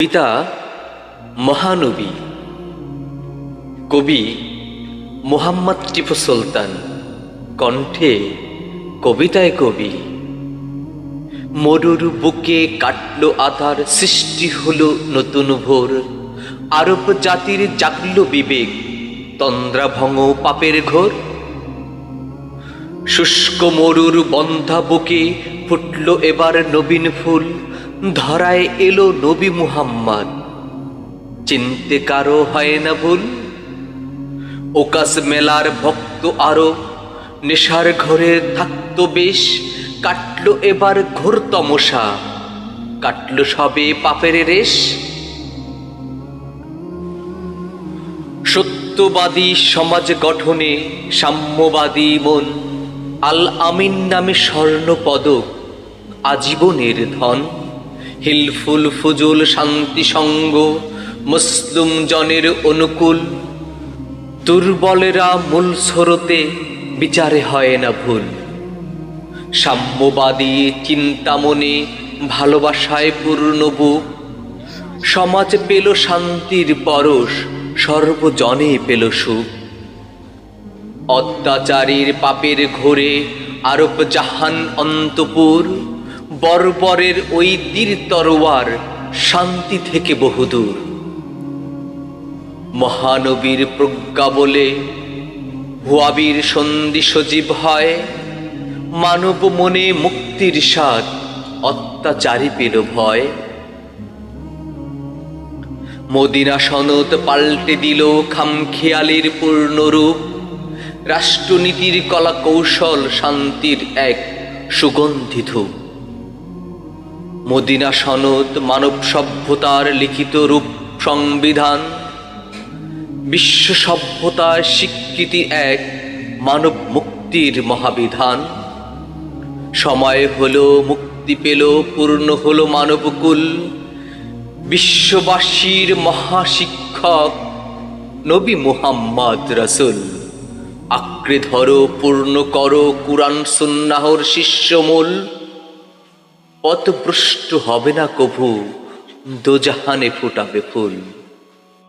পিতা মহানবী কবি মুহাম্মদ টিপু সুলতান, কণ্ঠে কবিতায় কবি। মরুর বুকে কাটলো আধার, সৃষ্টি হলো নতুন ভোর। আরব জাতির জাগলো বিবেক, তন্দ্রা ভঙ্গ পাপের ঘোর। শুষ্ক মরুর বন্ধা বুকে ফুটলো এবার নবীন ফুল। ধরায় এলো নবী মুহাম্মদ, চিনতে কারো হয় না ভুল। ওকাস মেলার ভক্ত আরো নেশার ঘরে থাকতো বেশ। কাটলো এবার ঘোর তমসা, কাটলো সবে পাপের রেশ। সত্যবাদী সমাজ গঠনে সাম্যবাদী মন, আল আমিন নামে স্বর্ণ পদক আজীবনের ধন। হিলফুল ফুজুল শান্তি সঙ্গ মুসলিম জনের অনুকূল। দুর্বলেরা মূল স্রোতে বিচারে হয় না ভুল। সাম্যবাদী চিন্তা মনে ভালোবাসায় পূর্ণ বুক। সমাজ পেল শান্তির পরশ, সর্বজনে পেল সুখ। অত্যাচারীর পাপের ঘোরে আরব জাহান অন্তপুর। বর্বরের ওই তীর তরোয়ার শান্তি থেকে বহুদূর। মহানবীর প্রজ্ঞা বলে হুয়াবির সন্ধি সজীব হয়। মানব মনে মুক্তির স্বাদ, অত্যাচারী পেল ভয়। মদিনা সনদ পাল্টে দিল খামখেয়ালির পূর্ণরূপ। রাষ্ট্রনীতির কলা কৌশল শান্তির এক সুগন্ধি ধূপ। মদিনা সনদ মানব সভ্যতার লিখিত রূপ সংবিধান। বিশ্ব সভ্যতার স্বীকৃতি এক মানব মুক্তির মহাবিধান। সময় হলো, মুক্তি পেল, পূর্ণ হলো মানবকুল। বিশ্ববাসীর মহাশিক্ষক নবী মুহাম্মদ রাসূল। আঁকড়ে ধরো, পূর্ণ করো কুরআন সুন্নাহর শিষ্যমূল। পথভ্রষ্ট হবে না কভু, দোজাহানে ফোটাবে ফুল।